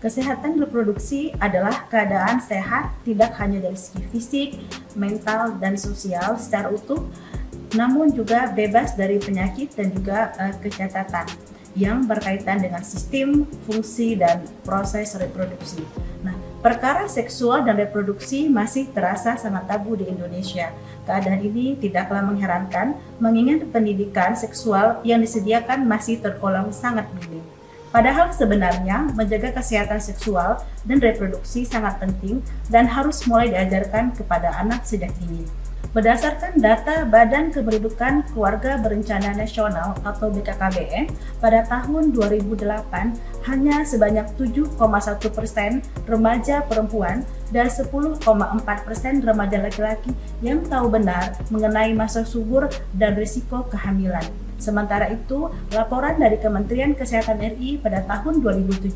Kesehatan reproduksi adalah keadaan sehat tidak hanya dari segi fisik, mental, dan sosial secara utuh, namun juga bebas dari penyakit dan juga kecacatan yang berkaitan dengan sistem, fungsi, dan proses reproduksi. Nah, perkara seksual dan reproduksi masih terasa sangat tabu di Indonesia. Keadaan ini tidaklah mengherankan mengingat pendidikan seksual yang disediakan masih tergolong sangat minim. Padahal sebenarnya menjaga kesehatan seksual dan reproduksi sangat penting dan harus mulai diajarkan kepada anak sejak dini. Berdasarkan data Badan Kependudukan Keluarga Berencana Nasional atau BKKBN, pada tahun 2008 hanya sebanyak 7,1% remaja perempuan dan 10,4% remaja laki-laki yang tahu benar mengenai masa subur dan risiko kehamilan. Sementara itu, laporan dari Kementerian Kesehatan RI pada tahun 2017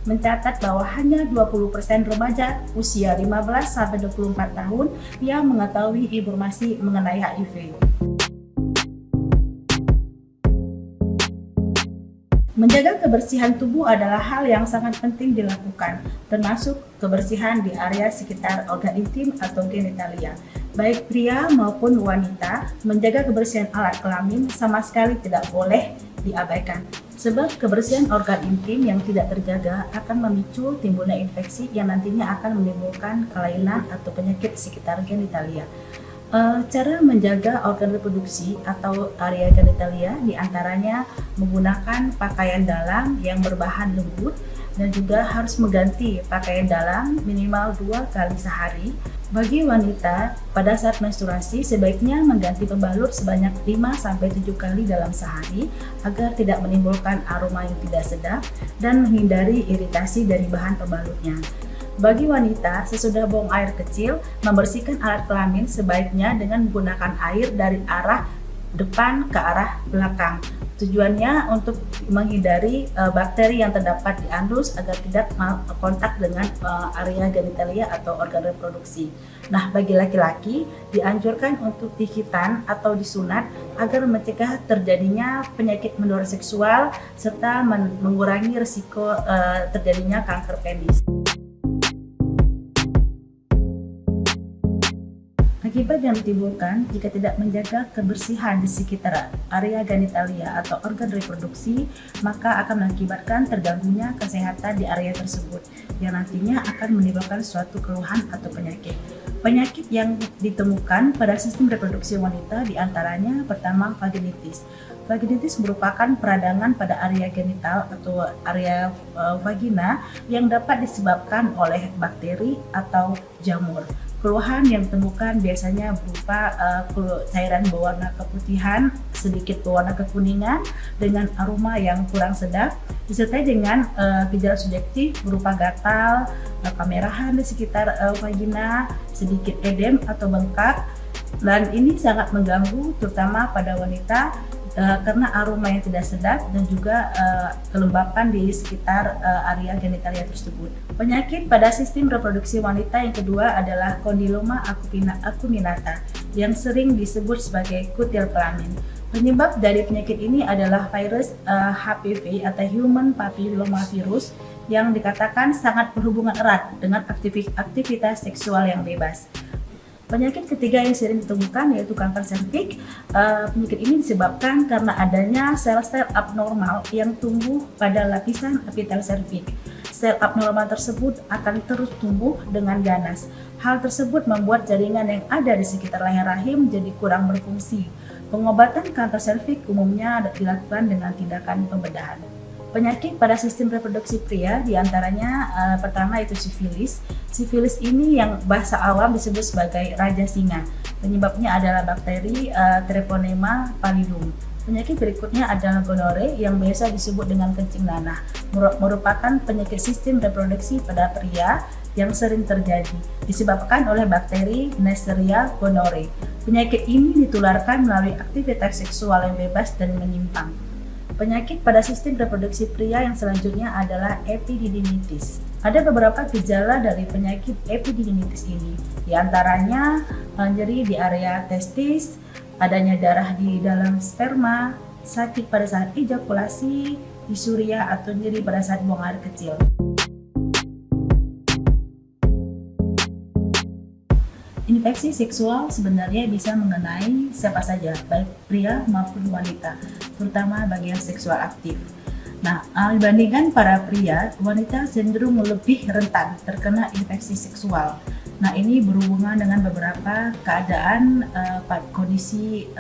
mencatat bahwa hanya 20% remaja usia 15-24 tahun yang mengetahui informasi mengenai HIV. Menjaga kebersihan tubuh adalah hal yang sangat penting dilakukan, termasuk kebersihan di area sekitar organ intim atau genitalia. Baik pria maupun wanita, menjaga kebersihan alat kelamin sama sekali tidak boleh diabaikan. Sebab kebersihan organ intim yang tidak terjaga akan memicu timbulnya infeksi yang nantinya akan menimbulkan kelainan atau penyakit sekitar genitalia. Cara menjaga organ reproduksi atau area genitalia diantaranya menggunakan pakaian dalam yang berbahan lembut dan juga harus mengganti pakaian dalam minimal 2 kali sehari. Bagi wanita, pada saat menstruasi sebaiknya mengganti pembalut sebanyak 5-7 kali dalam sehari agar tidak menimbulkan aroma yang tidak sedap dan menghindari iritasi dari bahan pembalutnya. Bagi wanita, sesudah buang air kecil, membersihkan alat kelamin sebaiknya dengan menggunakan air dari arah depan ke arah belakang. Tujuannya untuk menghindari bakteri yang terdapat di anus agar tidak kontak dengan area genitalia atau organ reproduksi. Nah, bagi laki-laki dianjurkan untuk dihitan atau disunat agar mencegah terjadinya penyakit menular seksual serta mengurangi risiko terjadinya kanker penis. Akibat yang ditimbulkan jika tidak menjaga kebersihan di sekitar area genitalia atau organ reproduksi, maka akan mengakibatkan terganggunya kesehatan di area tersebut, yang nantinya akan menimbulkan suatu keluhan atau penyakit. Penyakit yang ditemukan pada sistem reproduksi wanita diantaranya pertama vaginitis. Vaginitis merupakan peradangan pada area genital atau area vagina yang dapat disebabkan oleh bakteri atau jamur. Keluhan yang ditemukan biasanya berupa cairan berwarna keputihan, sedikit berwarna kekuningan dengan aroma yang kurang sedap, disertai dengan gejala subjektif berupa gatal, kemerahan di sekitar vagina, sedikit edem atau bengkak, dan ini sangat mengganggu terutama pada wanita karena aroma yang tidak sedap dan juga kelembapan di sekitar area genitalia tersebut. Penyakit pada sistem reproduksi wanita yang kedua adalah kondiloma acuminata yang sering disebut sebagai kutil kelamin. Penyebab dari penyakit ini adalah virus HPV atau Human Papillomavirus yang dikatakan sangat berhubungan erat dengan aktivitas seksual yang bebas. Penyakit ketiga yang sering ditemukan yaitu kanker serviks. Penyakit ini disebabkan karena adanya sel-sel abnormal yang tumbuh pada lapisan epitel serviks. Sel abnormal tersebut akan terus tumbuh dengan ganas. Hal tersebut membuat jaringan yang ada di sekitar leher rahim jadi kurang berfungsi. Pengobatan kanker serviks umumnya dilakukan dengan tindakan pembedahan. Penyakit pada sistem reproduksi pria diantaranya pertama itu sifilis. Sifilis ini yang bahasa awam disebut sebagai raja singa. Penyebabnya adalah bakteri Treponema pallidum. Penyakit berikutnya adalah gonore yang biasa disebut dengan kencing nanah. Merupakan penyakit sistem reproduksi pada pria yang sering terjadi, disebabkan oleh bakteri Neisseria gonorrhoeae. Penyakit ini ditularkan melalui aktivitas seksual yang bebas dan menyimpang. Penyakit pada sistem reproduksi pria yang selanjutnya adalah epididymitis. Ada beberapa gejala dari penyakit epididymitis ini, di antaranya nyeri di area testis, adanya darah di dalam sperma, sakit pada saat ejakulasi, disuria atau nyeri pada saat buang air kecil. Infeksi seksual sebenarnya bisa mengenai siapa saja, baik pria maupun wanita, terutama bagian seksual aktif. Nah, dibandingkan para pria, wanita cenderung lebih rentan terkena infeksi seksual. Nah, ini berhubungan dengan beberapa keadaan kondisi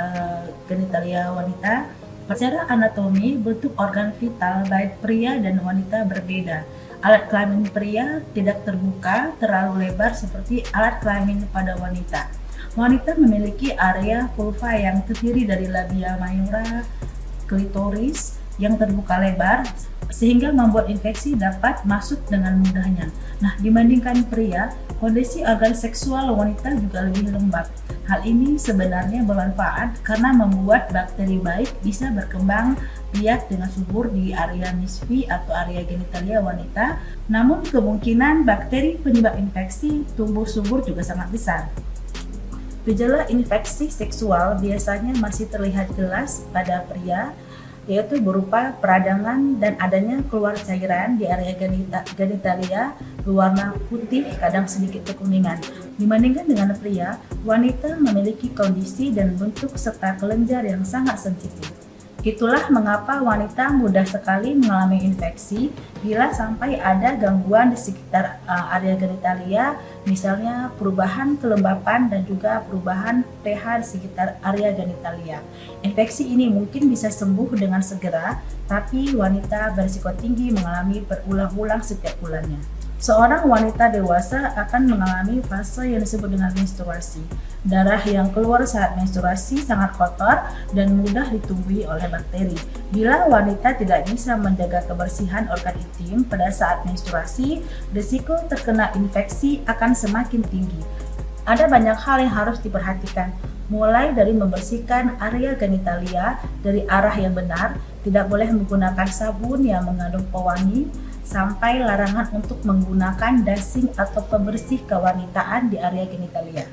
genitalia wanita. Secara anatomi, bentuk organ vital baik pria dan wanita berbeda. Alat kelamin pria tidak terbuka terlalu lebar seperti alat kelamin pada wanita. Wanita memiliki area vulva yang terdiri dari labia mayora, klitoris yang terbuka lebar sehingga membuat infeksi dapat masuk dengan mudahnya. Nah, dibandingkan pria, kondisi organ seksual wanita juga lebih lembab. Hal ini sebenarnya bermanfaat karena membuat bakteri baik bisa berkembang biak dengan subur di area misfi atau area genitalia wanita. Namun kemungkinan bakteri penyebab infeksi tumbuh subur juga sangat besar. Gejala infeksi seksual biasanya masih terlihat jelas pada pria, yaitu berupa peradangan dan adanya keluar cairan di area genitalia berwarna putih, kadang sedikit kekuningan. Dibandingkan dengan pria, wanita memiliki kondisi dan bentuk serta kelenjar yang sangat sensitif. Itulah mengapa wanita mudah sekali mengalami infeksi bila sampai ada gangguan di sekitar area genitalia, misalnya perubahan kelembapan dan juga perubahan pH di sekitar area genitalia. Infeksi ini mungkin bisa sembuh dengan segera, tapi wanita berisiko tinggi mengalami berulang-ulang setiap bulannya. Seorang wanita dewasa akan mengalami fase yang disebut dengan menstruasi. Darah yang keluar saat menstruasi sangat kotor dan mudah ditumbuhi oleh bakteri. Bila wanita tidak bisa menjaga kebersihan organ intim pada saat menstruasi, risiko terkena infeksi akan semakin tinggi. Ada banyak hal yang harus diperhatikan, mulai dari membersihkan area genitalia dari arah yang benar, tidak boleh menggunakan sabun yang mengandung pewangi, sampai larangan untuk menggunakan dusting atau pembersih kewanitaan di area genitalia.